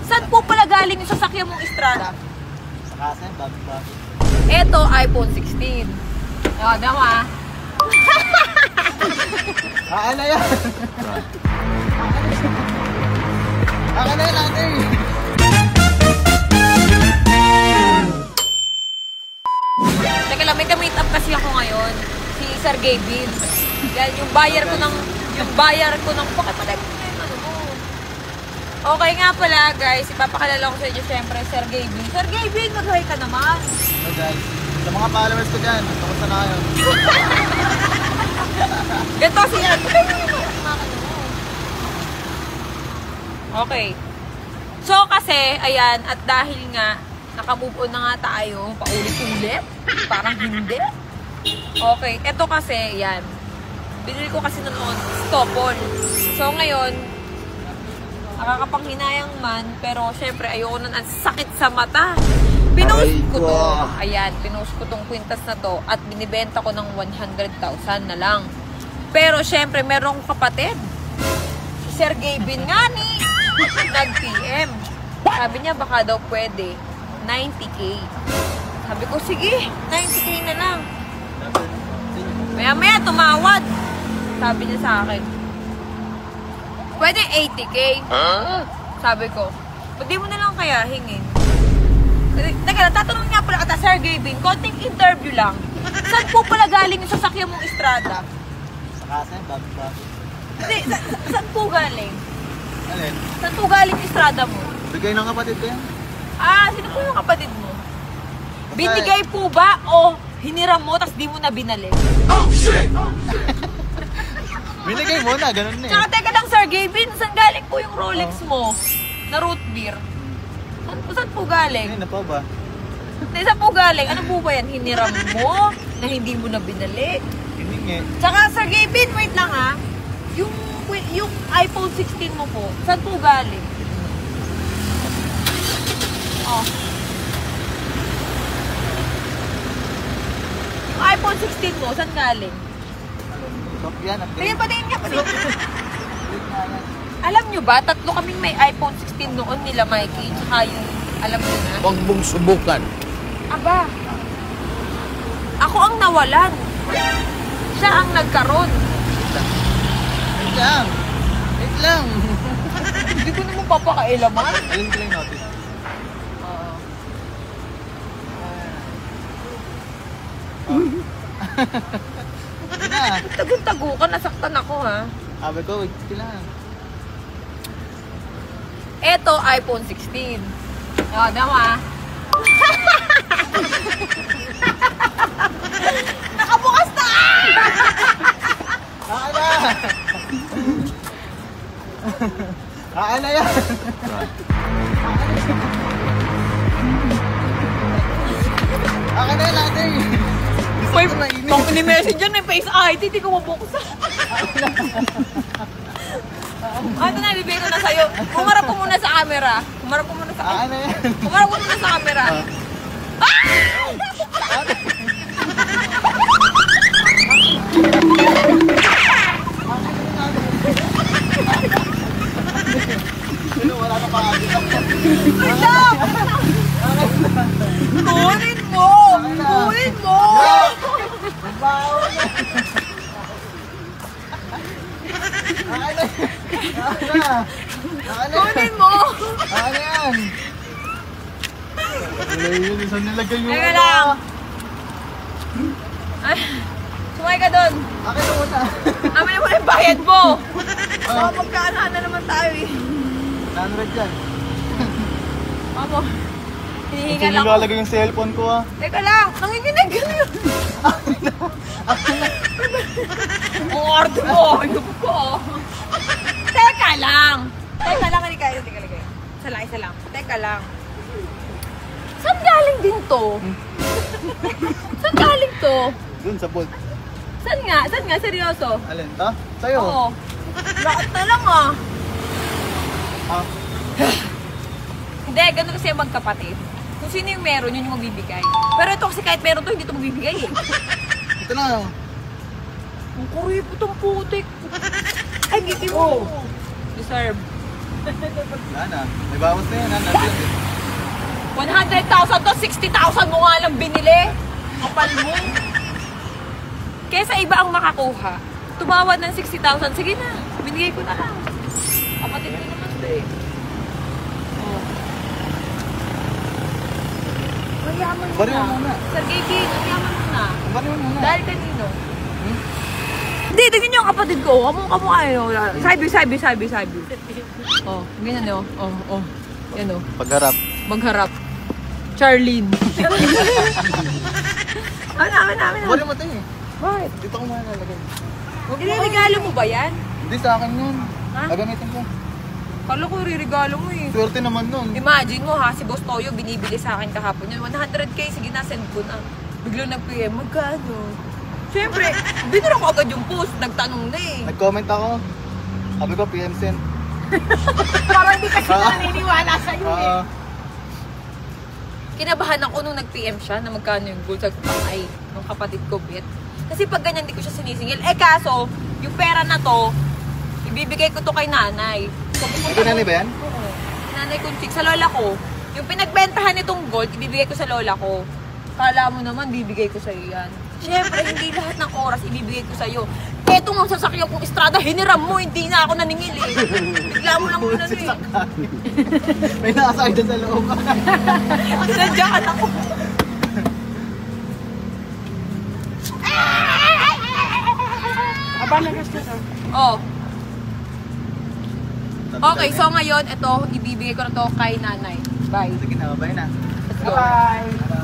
Saan po pala galing yung sasakyan mong Estrada? Sa kasan, bago-bago. Eto, iPhone 16. O, dama. Ano yan? Ano yan natin? Teka lang, may ka-meet up kasi ako ngayon. Si Sir Gavin. Yan, yung buyer ko ng... Bakit pala yung ano mo? Okay nga pala, guys. Ipapakilala ko sa inyo, syempre, Sir Gavin. Sir Gavin, mag-hi ka naman. Hello guys. Sa mga followers ko dyan, kamusta na kayo? Ganito kasi yan. Okay. So, kasi, ayan, at dahil nga, naka-move on na nga tayo, paulit-ulit. Parang hindi. Okay, eto kasi, yan. Binili ko kasi noon, stopon. So, ngayon, nakakapanghinayang man, pero syempre, ayoko na, ang sakit sa mata. Pinost ko to. Ayan, pinost ko tong kwintas na to at binibenta ko ng 100,000 na lang. Pero syempre, meron akong kapatid. Si Sir Gavin nga ni, nag-PM. Sabi niya, baka daw pwede. 90K. Sabi ko, sige, 90K na lang. Maya-maya, tumawad. Sabi niya sa akin, pwede 80K. Sabi ko, ba't di mo na lang kaya hingin? Teka, tatanong nga pala kita, Sir Gavin, konting interview lang. Saan po pala galing yung sasakyan mong Estrada? Sa kasan, bago-bago. Hindi, saan po galing? Alin? Saan po galing yung Estrada mo? Bigay ng kapatid ko yan. Ah, sino po yung kapatid mo? Binigay po ba o hiniram mo tas di mo na binalik? Oh, shit! Binigay mo na, ganun na eh. Tsaka teka lang, Sir Gavin, saan galing po yung Rolex mo na root beer? Saan po galing? Ay, na po ba? Saan po galing? Ano po ba yan? Hiniram mo na hindi mo na binalik? Hindi nga. Tsaka, Sir Gavin, wait lang ha. Yung iPhone 16 mo po, saan po galing? Oh. Yung iPhone 16 mo, saan galing? Yan, Tingin pa, tingin nga pa. Alam nyo ba, tatlo kaming may iPhone 16 noon nila, Mikey. Tsaka yung, alam nyo na. Huwag mong subukan. Aba, ako ang nawalan. Siya ang nagkaroon. Wait lang. Wait lang. Hindi ko naman papakailaman. Alin ko lang natin. Na. Tago-tago ka, nasaktan ako ha. Sabi ko, wait lang. Eto, iPhone 16. O, dama. Nakabukas na! Ana! Ana yan! Akin na yan natin! May pang ni-message dyan, may face ID, hindi ko mabuksan. Ano na, bibigay ko na sa'yo. Umarap ko muna sa camera. Umarap ko muna sa camera. Ana yan! Umarap ko muna sa camera. Ah! Sino, wala na pa-agit ako. Stop! Kunin mo! Kunin mo! Bawo na! Ana! Ana! Ana! Kunin mo! Ana yan! Wala yun, isang nilagay yung Teka lang. Ay, sumay ka doon. Akin na muna! Amin mo na yung bayad mo. Baka magkaanahan na naman tayo eh. 100 yan. Mamo, Kasi hinihingal ako. nilalagay yung cellphone ko ah. Teka lang, nanginginig ka na yun. Ang ordo mo, ayun ko. Teka lang, hindi kayo. Isa lang. Teka lang. Saan galing din to? Saan galing to? Dun sa pool. Saan nga? Seryoso? Alin to? Sa'yo? Oo. Lahat na lang ah. Ah. Hindi, ganun kasi yung magkapatid. Kung sino yung meron, yun yung magbibigay. Pero ito kasi kahit meron to, hindi ito magbibigay eh. Ito na. Ang kuripo itong putik. Ay, hindi mo. Deserve. Wala na. May bawas na yan. Nandun. 100,000 to, 60,000 mo nga lang binili. Kapal mo. Kesa iba ang makakuha. Tumawad ng 60,000, sige na, binigay ko na lang. Kapatid ko naman to eh. Oh. Mayaman mo Bari mo na. muna. Sergey B, mayaman mo na. Bari mo muna. Dahil kanino? Hindi, tingin niyo ang kapatid ko. Kamukha yun. Sabi. Oh, ganyan yun. Oh. Yan o. Pagharap. Magharap. Charlene. Amin. Bari mo ito eh. Bakit? Dito ko muna nalagay. Niregalo mo ba yan? Hindi sa akin yun. Ha? Gagamitin ko. Kala ko regalo mo eh. Swerte naman nun. Imagine mo ha, si Boss Toyo binibili sa akin kahapon yun. 100k, sige na, send ko na. Biglang nag-PM, magkano? Siyempre, binura ko agad yung post, nagtanong na eh. Nag-comment ako. Sabi ko, PM send. Parang hindi kasi naniniwala sa'yo eh. Ah, Kinabahan ako nung nag-PM siya na magkano yung gold sa pangay ng kapatid ko, Bet. Kasi pag ganyan, di ko siya sinisingil. Eh kaso, yung pera na to, ibibigay ko to kay nanay. So, Ito nanay ba yan? Oo. Nanay kong chick, sa lola ko. Yung pinagbentahan nitong gold, ibibigay ko sa lola ko. Kala mo naman, bibigay ko sa'yo yan. Siyempre, hindi lahat ng oras ibibigay ko sa'yo. Eto nga sasakyan kong estrada, hiniram mo, hindi na ako naningil eh. Bigla mo lang muna eh. May nakasakay dyan sa loob. Sinadyakan ako. Aba, nagastos ah. Oh. Okay, so ngayon, ito, ibibigay ko na to kay nanay. Bye. Sige na, bye na. Let's go. Bye.